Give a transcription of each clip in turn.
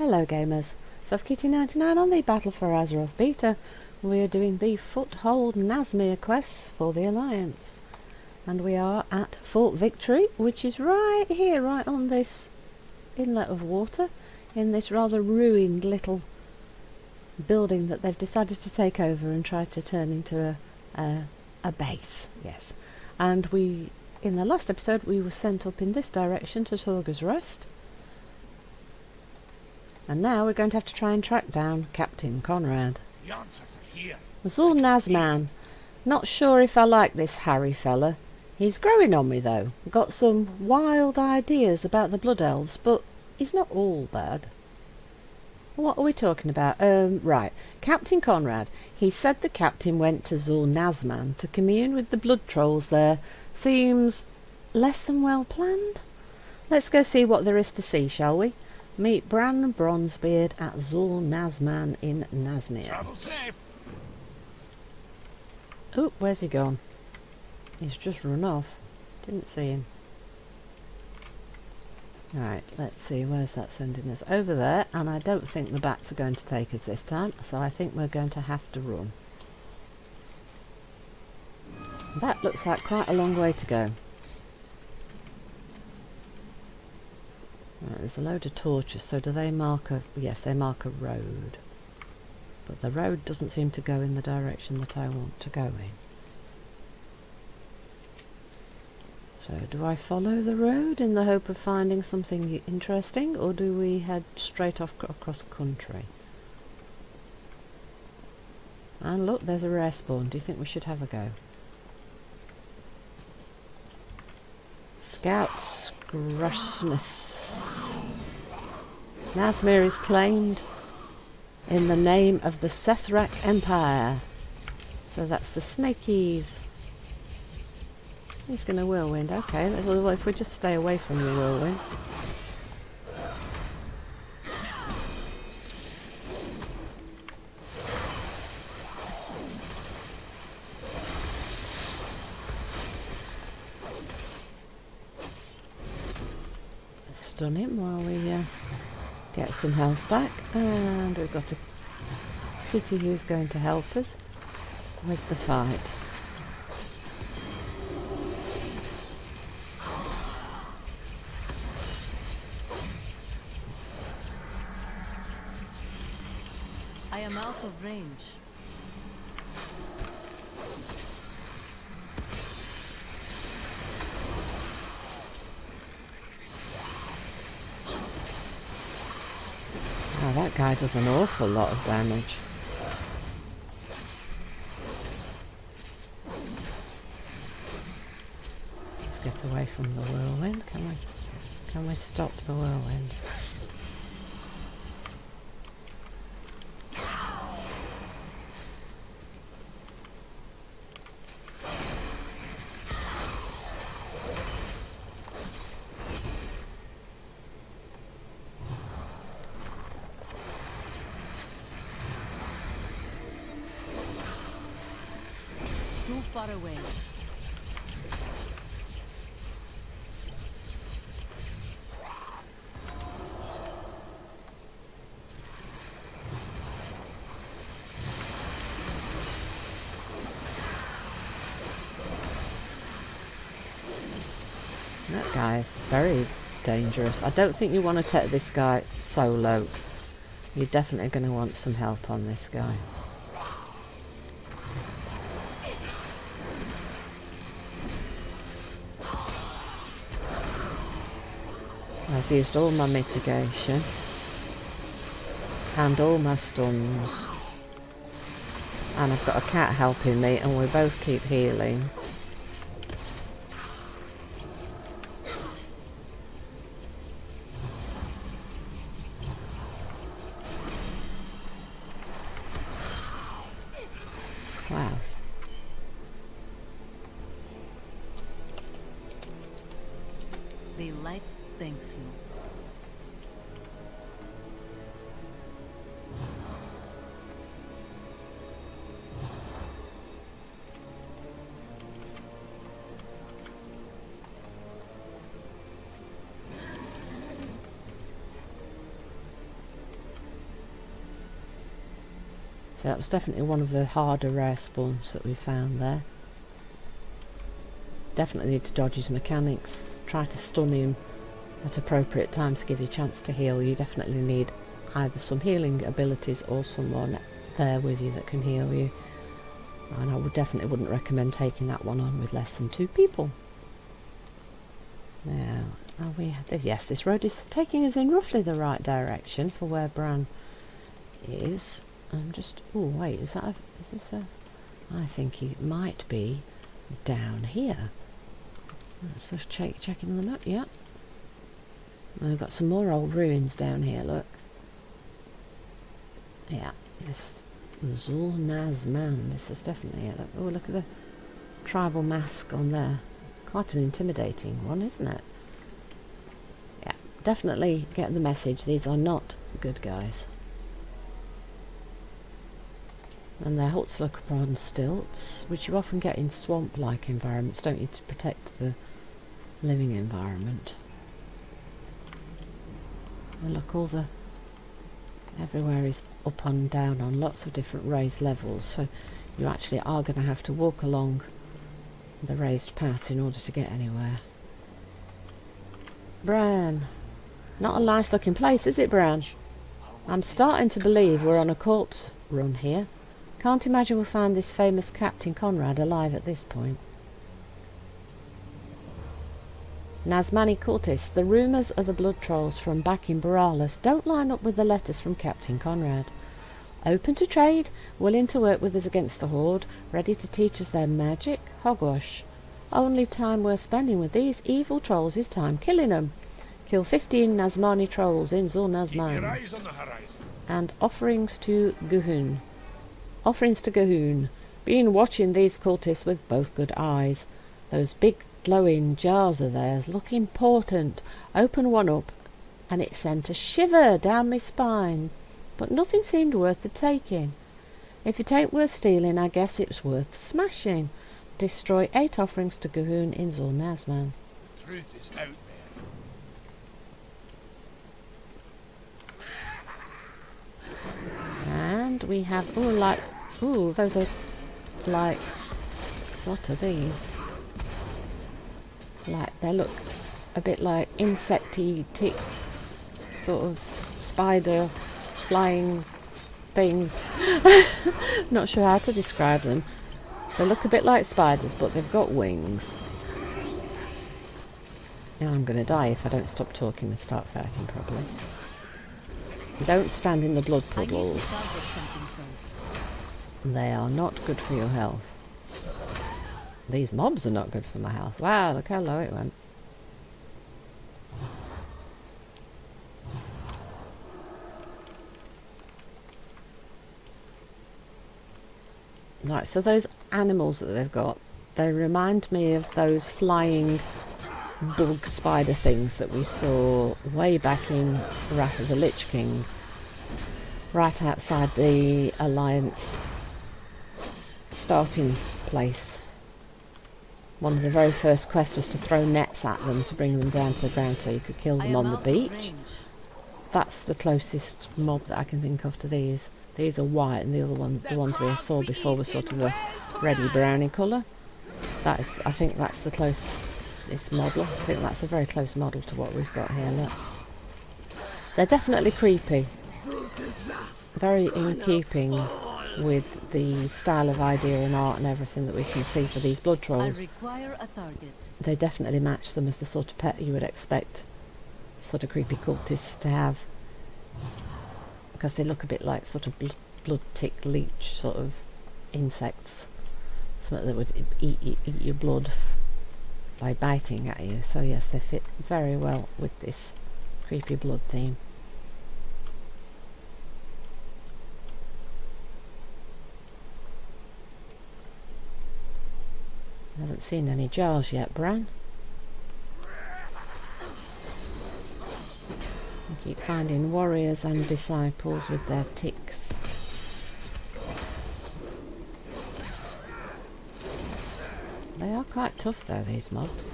Hello gamers, SoftKitty99 on the Battle for Azeroth beta. We are doing the Foothold Nasmir quests for the Alliance. And we are at Fort Victory, which is right here, right on this inlet of water, in this rather ruined little building that they've decided to take over and try to turn into a base, yes. And we, in the last episode, we were sent up in this direction to Torga's Rest. And now we're going to have to try and track down Captain Conrad. The answers are here. Foothold Nasmir. Not sure if I like this Harry fella. He's growing on me though. Got some wild ideas about the Blood Elves, but he's not all bad. What are we talking about? Right. Captain Conrad. He said the captain went to Nazmir to commune with the blood trolls there. Seems less than well planned. Let's go see what there is to see, shall we? Meet Bran Bronzebeard at Nazmir in Nazmir. Travel safe. Oh, where's he gone? He's just run off. Didn't see him. Right, let's see, where's that sending us? Over there, and I don't think the bats are going to take us this time, so I think we're going to have to run. That looks like quite a long way to go. Right, there's a load of torches, so do they mark a... Yes, they mark a road. But the road doesn't seem to go in the direction that I want to go in. So, do I follow the road in the hope of finding something interesting, or do we head straight off across country? And look, there's a rare spawn. Do you think we should have a go? Scouts Grushness. Nazmir is claimed in the name of the Sethrak Empire. So that's the snakies. He's going to whirlwind. Okay, well, if we just stay away from the whirlwind. Stun him while we get some health back. And we've got a kitty who's going to help us with the fight. I am out of range. Oh, that guy does an awful lot of damage. Let's get away from the whirlwind. Can we stop the whirlwind? Too far away. That guy is very dangerous. I don't think you want to take this guy solo. You're definitely going to want some help on this guy. I've used all my mitigation and all my stuns, and I've got a cat helping me, and we both keep healing. Wow. The light thanks you. So that was definitely one of the harder rare spawns that we found there. Definitely need to dodge his mechanics, try to stun him at appropriate times to give you a chance to heal. You definitely need either some healing abilities or someone there with you that can heal you. And I definitely wouldn't recommend taking that one on with less than 2 people. Now, yes, this road is taking us in roughly the right direction for where Bran is. I'm just, oh wait, is this a, I think he might be down here. Let's just checking on the map, yeah. And we've got some more old ruins down here, look. Yeah, this Foothold Nasmir, this is definitely it. Oh, look at the tribal mask on there. Quite an intimidating one, isn't it? Yeah, definitely get the message. These are not good guys. And their huts look upon stilts, which you often get in swamp-like environments, don't you, to protect the living environment. And look, everywhere is up and down on lots of different raised levels, so you actually are going to have to walk along the raised path in order to get anywhere. Bran, not a nice looking place, is it, Bran? I'm starting to believe we're on a corpse run here. Can't imagine we'll find this famous Captain Conrad alive at this point. Nazmani Cultists, the rumours of the blood trolls from back in Borealis don't line up with the letters from Captain Conrad. Open to trade, willing to work with us against the Horde, ready to teach us their magic? Hogwash. Only time we're spending with these evil trolls is time killing them. Kill 15 Nazmani trolls in Foothold Nasmir. And offerings to Gahun. Offerings to Gahun. Been watching these cultists with both good eyes. Those big glowing jars of theirs look important. Open one up and it sent a shiver down my spine. But nothing seemed worth the taking. If it ain't worth stealing, I guess it's worth smashing. Destroy 8 offerings to Gahun in Foothold Nasmir. Truth is out there. And we have, those are like, what are these? Like, they look a bit like insecty, tick, sort of spider, flying things. Not sure how to describe them. They look a bit like spiders, but they've got wings. Now I'm going to die if I don't stop talking and start fighting properly. Don't stand in the blood puddles. They are not good for your health. These mobs are not good for my health. Wow, look how low it went. Right, so those animals that they've got, they remind me of those flying bug spider things that we saw way back in Wrath of the Lich King, right outside the Alliance starting place. One of the very first quests was to throw nets at them to bring them down to the ground so you could kill them on the beach. That's the closest mob that I can think of to these. These are white, and the ones we saw before were sort of a reddy browny colour. I think that's the closest model. I think that's a very close model to what we've got here. Look, they're definitely creepy. Very in keeping with the style of idea and art and everything that we can see for these blood trolls. I require a target. They definitely match them as the sort of pet you would expect sort of creepy cultists to have, because they look a bit like sort of blood tick leech sort of insects, something that would eat your blood by biting at you. So yes, they fit very well with this creepy blood theme. I haven't seen any jars yet, Bran. I keep finding warriors and disciples with their ticks. They are quite tough though, these mobs.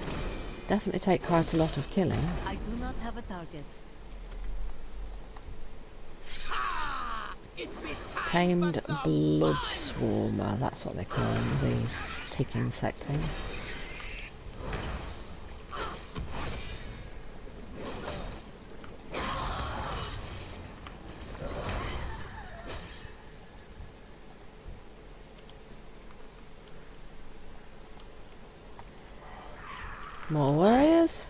Definitely take quite a lot of killing. I do not have a target. Tamed blood swarmer, that's what they call them, these tick insect things. More warriors.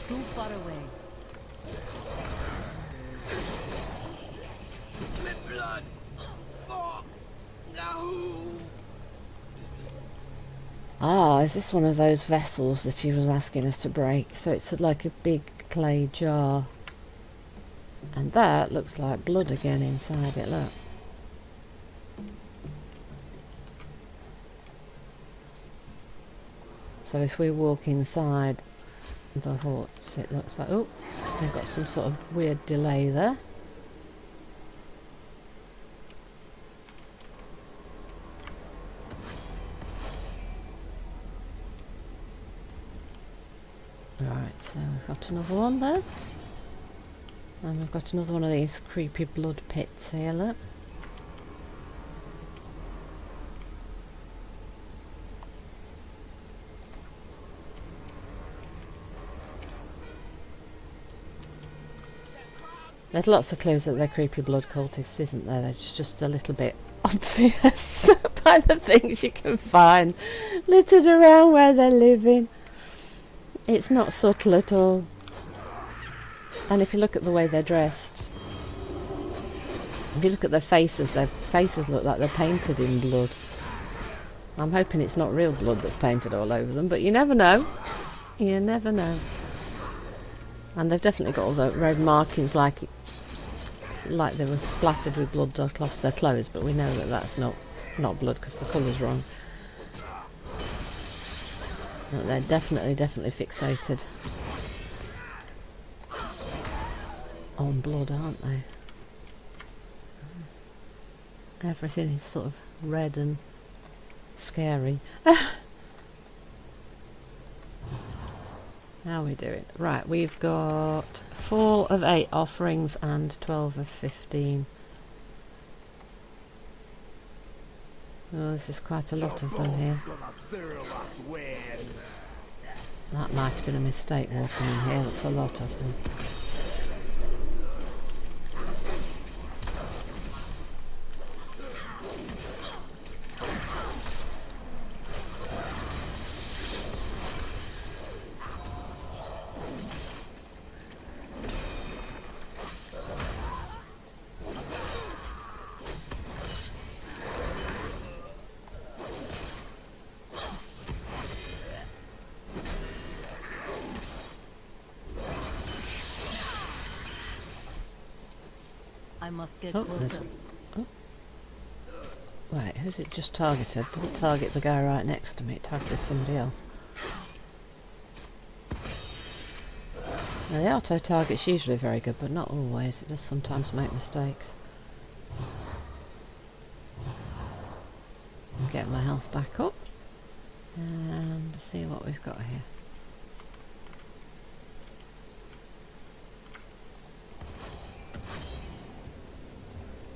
Too far away. My blood! Oh, no! Ah, is this one of those vessels that he was asking us to break? So it's like a big clay jar. And that looks like blood again inside it, look. So if we walk inside the huts, it looks like... Oh, we've got some sort of weird delay there. Right, so we've got another one there. And we've got another one of these creepy blood pits here, look. There's lots of clues that they're creepy blood cultists, isn't there? They're just a little bit obvious by the things you can find littered around where they're living. It's not subtle at all. And if you look at the way they're dressed, if you look at their faces look like they're painted in blood. I'm hoping it's not real blood that's painted all over them, but you never know. You never know. And they've definitely got all the red markings like they were splattered with blood across their clothes, but we know that that's not blood because the colour's wrong. But they're definitely fixated on blood, aren't they? Everything is sort of red and scary. How are we doing? Right, we've got 4 of 8 offerings and 12 of 15. Oh, this is quite a lot of them here. That might have been a mistake walking in here, that's a lot of them. I must get Oh, closer. oh. Wait, who's it just targeted? Didn't target the guy right next to me, it targeted somebody else. Now the auto target's usually very good, but not always. It does sometimes make mistakes. I'll get my health back up and see what we've got here.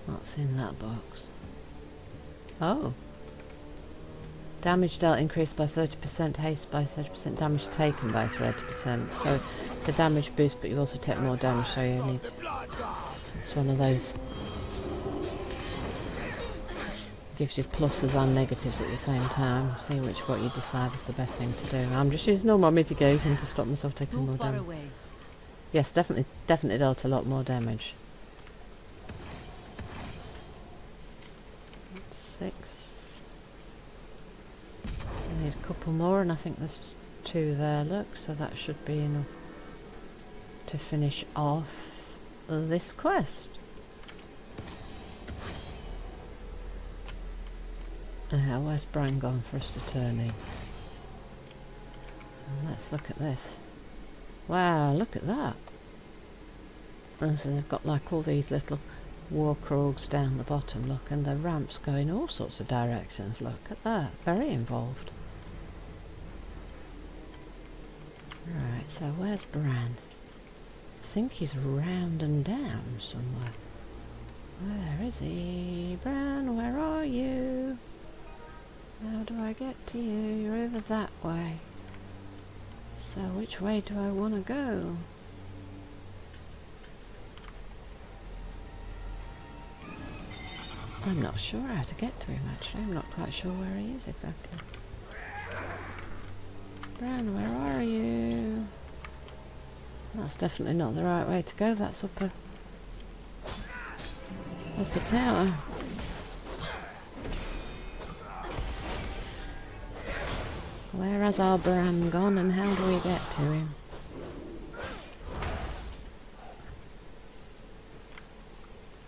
What's in that box? Oh. Damage dealt increased by 30%, haste by 30%, damage taken by 30%. So it's a damage boost, but you also take more damage, so you need to... It's one of those... Gives you pluses and negatives at the same time. See what you decide is the best thing to do. I'm just using all my mitigating to stop myself taking more damage. Yes, definitely dealt a lot more damage. 6. I need a couple more, and I think there's 2 there, look, so that should be enough to finish off this quest. Where's Bran gone for us to turn in? Let's look at this. Wow, look at that. And so they've got like all these little war crogs down the bottom, look, and the ramps go in all sorts of directions. Look at that, very involved. Right, so where's Bran? I think he's round and down somewhere. Where is he? Bran, where are you? How do I get to you? You're over that way. So which way do I want to go? I'm not sure how to get to him actually. I'm not quite sure where he is exactly. Bran, where are you? That's definitely not the right way to go. That's up a tower. Where has our Bran gone and how do we get to him?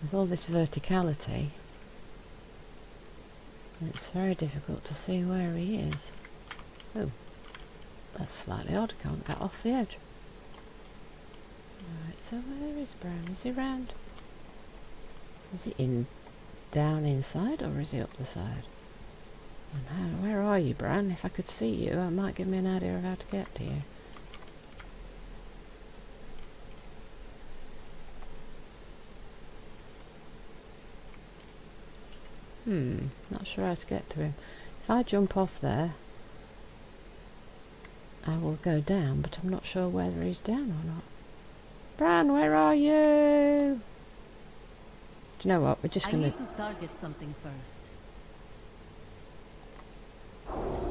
With all this verticality, it's very difficult to see where he is. Oh, that's slightly odd. Can't get off the edge. Right, so where is Bran? Is he round? Is he down inside or is he up the side? And where are you, Bran? If I could see you, it might give me an idea of how to get to you. Not sure how to get to him. If I jump off there, I will go down, but I'm not sure whether he's down or not. Bran, where are you? Do you know what? We're just I going need to target something first.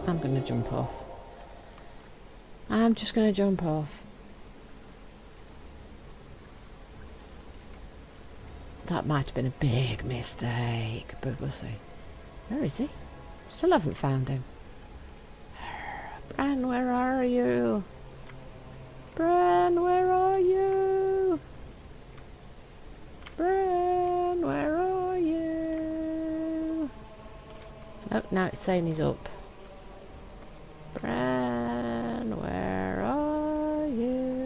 I'm going to jump off. I'm just going to jump off. That might have been a big mistake, but we'll see. Where is he? Still haven't found him. Bran, where are you? Bran, where are you? Bran, where are you? Oh, now it's saying he's up. Bran, where are you?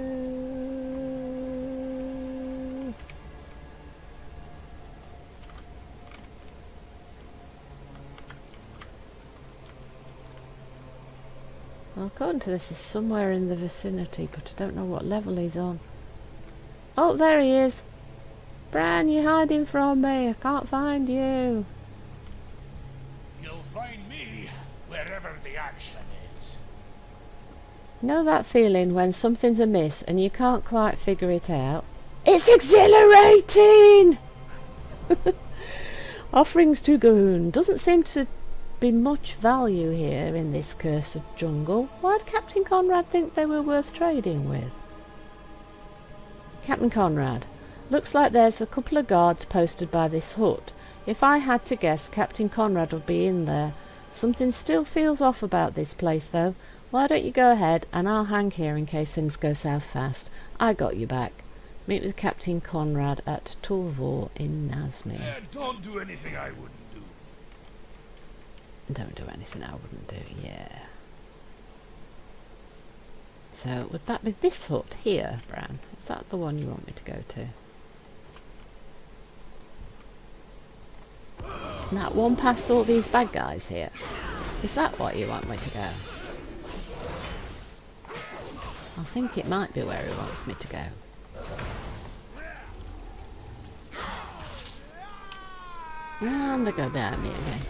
Well, according to this, he's somewhere in the vicinity, but I don't know what level he's on. Oh, there he is! Bran, you're hiding from me. I can't find you. You'll find me wherever the action is. Know that feeling when something's amiss and you can't quite figure it out? It's exhilarating! Offerings to Goon. Doesn't seem to be much value here in this cursed jungle. Why'd Captain Conrad think they were worth trading with? Captain Conrad. Looks like there's a couple of guards posted by this hut. If I had to guess, Captain Conrad would be in there. Something still feels off about this place, though. Why don't you go ahead, and I'll hang here in case things go south fast. I got you back. Meet with Captain Conrad at Tulvor in Nazmir. Don't do anything I wouldn't do. Don't do anything I wouldn't do, yeah. So, would that be this hut here, Bran? Is that the one you want me to go to? That one past all these bad guys here. Is that what you want me to go? I think it might be where he wants me to go. And they go behind me again.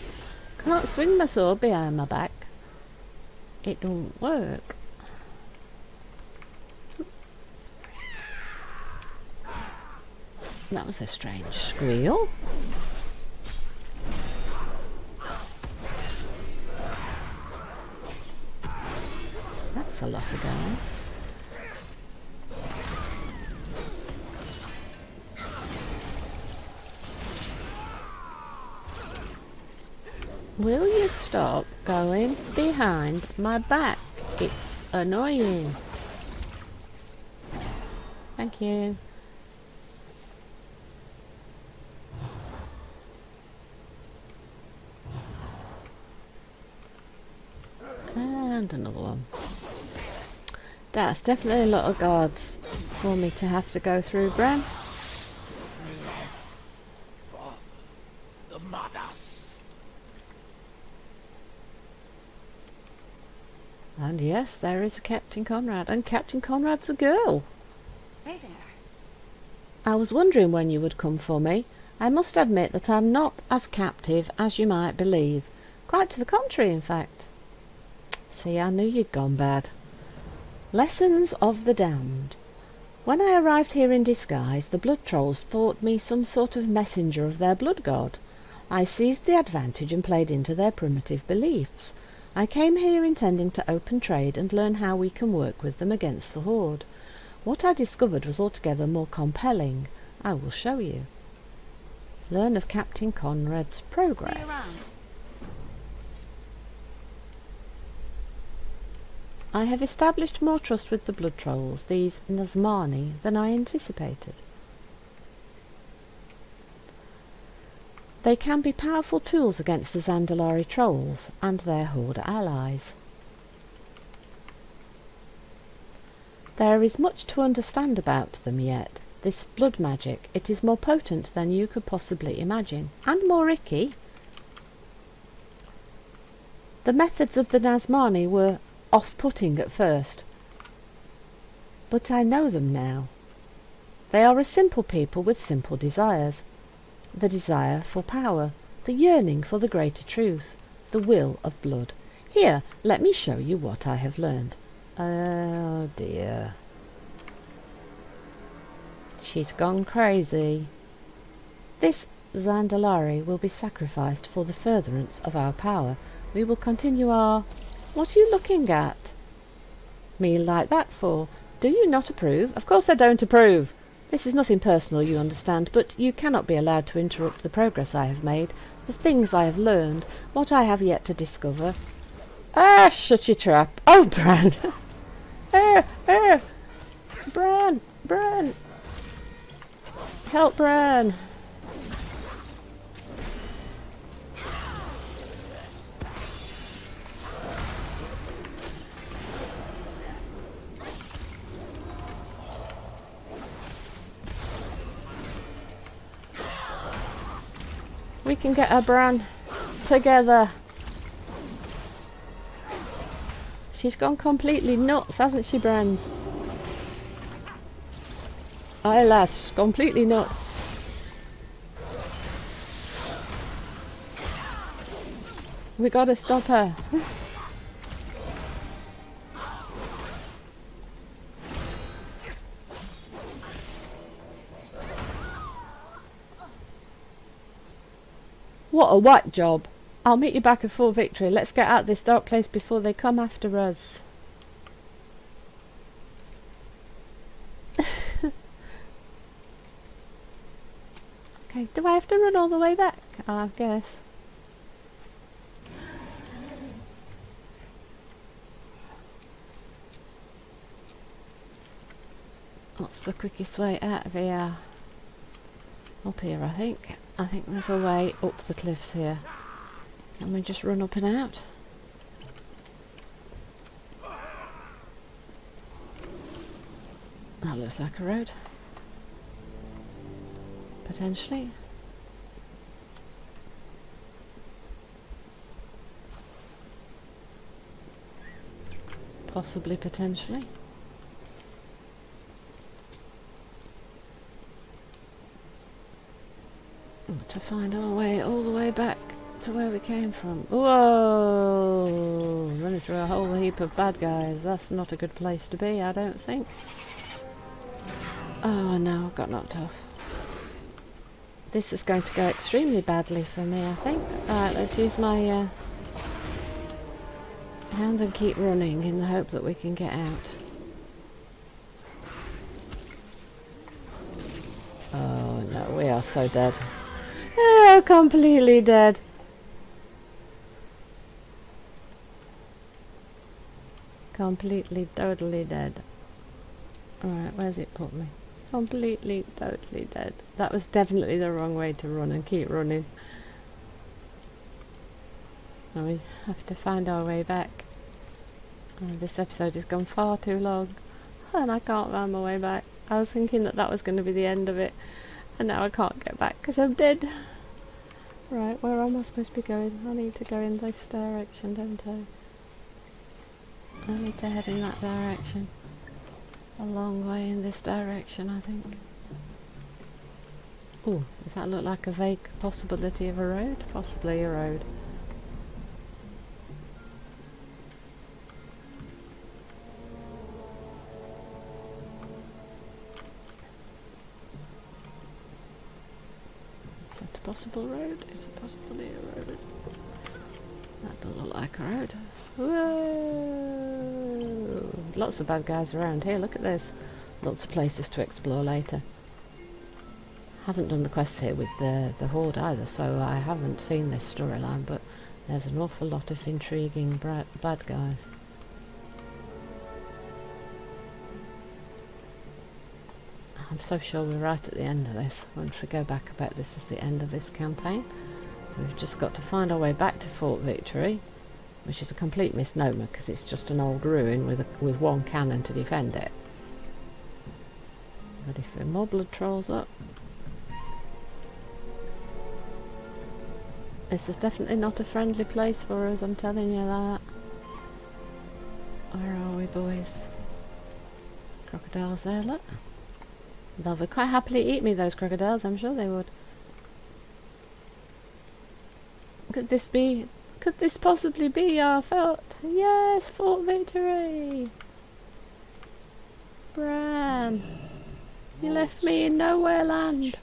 Can't swing my sword behind my back. It don't work. That was a strange squeal. That's a lot of guys. Will you stop going behind my back? It's annoying. Thank you. And another one. That's definitely a lot of guards for me to have to go through, Bran. The mothers. And yes, there is a Captain Conrad, and Captain Conrad's a girl. Hey there. I was wondering when you would come for me. I must admit that I'm not as captive as you might believe. Quite to the contrary, in fact. See, I knew you'd gone bad. Lessons of the Damned. When I arrived here in disguise, the blood trolls thought me some sort of messenger of their blood god. I seized the advantage and played into their primitive beliefs. I came here intending to open trade and learn how we can work with them against the Horde. What I discovered was altogether more compelling. I will show you. Learn of Captain Conrad's progress. I have established more trust with the blood trolls, these Nazmir, than I anticipated. They can be powerful tools against the Zandalari trolls and their Horde allies. There is much to understand about them yet. This blood magic, it is more potent than you could possibly imagine, and more icky. The methods of the Nazmir were off-putting at first, but I know them now. They are a simple people with simple desires. The desire for power, the yearning for the greater truth, the will of blood. Here, let me show you what I have learned. Oh dear. She's gone crazy. This Zandalari will be sacrificed for the furtherance of our power. We will continue our... What are you looking at me like that for? Do you not approve? Of course I don't approve. This is nothing personal, you understand, but you cannot be allowed to interrupt the progress I have made, the things I have learned, what I have yet to discover. Ah, shut your trap. Oh, Bran. Bran. Help, Bran. We can get her, Bran. Together. She's gone completely nuts, hasn't she, Bran? Aye, lass, completely nuts. We gotta stop her. What a whack job. I'll meet you back at full victory. Let's get out of this dark place before they come after us. Okay, do I have to run all the way back? I guess. What's the quickest way out of here? Up here, I think. I think there's a way up the cliffs here. Can we just run up and out? That looks like a road. Potentially. Possibly, potentially. To find our way all the way back to where we came from. Whoa! Running through a whole heap of bad guys. That's not a good place to be, I don't think. Oh no, got knocked off. This is going to go extremely badly for me, I think. Alright, let's use my hand and keep running in the hope that we can get out. Oh no, we are so dead. Oh, completely dead. Completely, totally dead. Alright, where's it put me? Completely, totally dead. That was definitely the wrong way to run and keep running. And we have to find our way back. This episode has gone far too long. And I can't find my way back. I was thinking that was going to be the end of it. And now I can't get back because I'm dead. Right, where am I supposed to be going? I need to go in this direction, don't I? I need to head in that direction. A long way in this direction, I think. Ooh, does that look like a vague possibility of a road? Possibly a road. Is that a possible road? Is it possibly a road? That doesn't look like a road. Whoa! Lots of bad guys around here, look at this. Lots of places to explore later. Haven't done the quests here with the Horde either, so I haven't seen this storyline, but there's an awful lot of intriguing bad guys. I'm so sure we're right at the end of this. Once we go back, I bet this is the end of this campaign. So we've just got to find our way back to Fort Victory, which is a complete misnomer because it's just an old ruin with one cannon to defend it. Ready for more blood trolls up. This is definitely not a friendly place for us, I'm telling you that. Where are we, boys? Crocodiles there, look. They'll quite happily eat me, those crocodiles, I'm sure they would. Could this possibly be our fort? Yes, Fort Victory! Bran, you left me in nowhere land.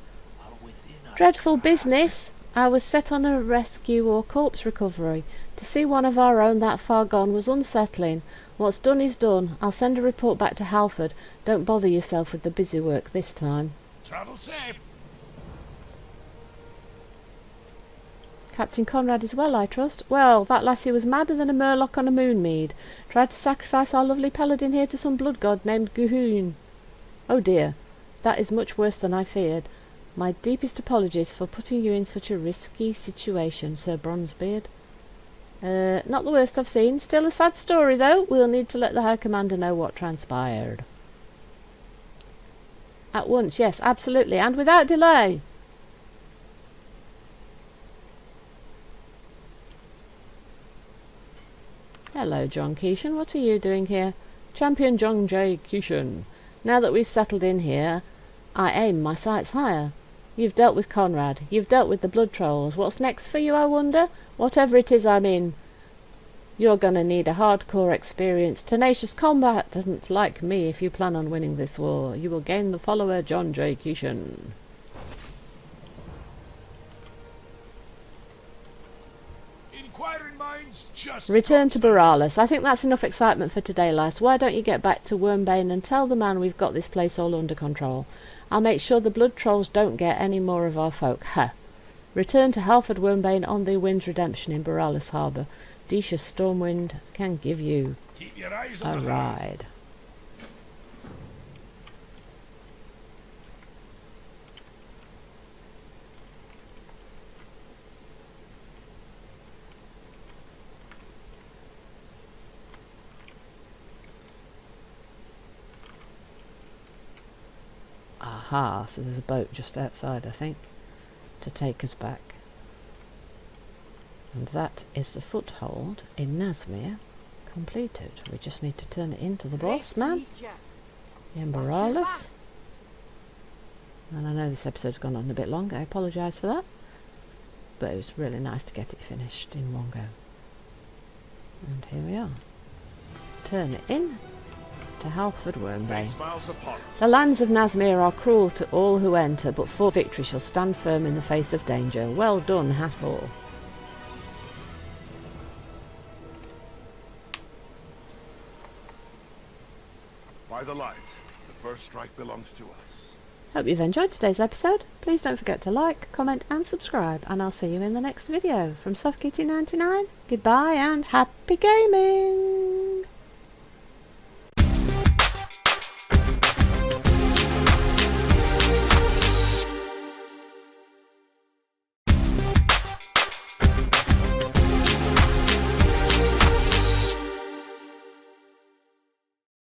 Dreadful business! I was set on a rescue or corpse recovery. To see one of our own that far gone was unsettling. What's done is done. I'll send a report back to Halford. Don't bother yourself with the busy work this time. Travel safe. Captain Conrad is well, I trust. Well, that lassie was madder than a murloc on a moonmead. Tried to sacrifice our lovely paladin here to some blood god named Guhoon. Oh dear, that is much worse than I feared. My deepest apologies for putting you in such a risky situation, Sir Bronzebeard. Not the worst I've seen. Still a sad story, though. We'll need to let the High Commander know what transpired. At once, yes, absolutely, and without delay. Hello, John Keeshan. What are you doing here? Champion John J. Keeshan. Now that we've settled in here, I aim my sights higher. You've dealt with Conrad. You've dealt with the blood trolls. What's next for you, I wonder? Whatever it is I'm in, you're gonna need a hardcore experienced, tenacious combatant like me if you plan on winning this war. You will gain the follower John J. Keeshan. Inquiring minds just Return to Borealis. I think that's enough excitement for today, lass. Why don't you get back to Wormbane and tell the man we've got this place all under control. I'll make sure the blood trolls don't get any more of our folk. Ha! Return to Halford Wormbane on the Wind's Redemption in Borealis Harbour. Decius Stormwind can give you keep your eyes a on the horizon. ride. Aha, so there's a boat just outside, I think, to take us back. And that is the foothold in Nazmir completed. We just need to turn it into the boss man in Borealis. And I know this episode's gone on a bit long, I apologise for that. But it was really nice to get it finished in one go. And here we are. Turn it in to Halford Wormbane. The lands of Nazmir are cruel to all who enter, but Fort Victory shall stand firm in the face of danger. Well done, Hathor. By the light, the first strike belongs to us. Hope you've enjoyed today's episode. Please don't forget to like, comment and subscribe, and I'll see you in the next video. From SoftKitty99, goodbye and happy gaming!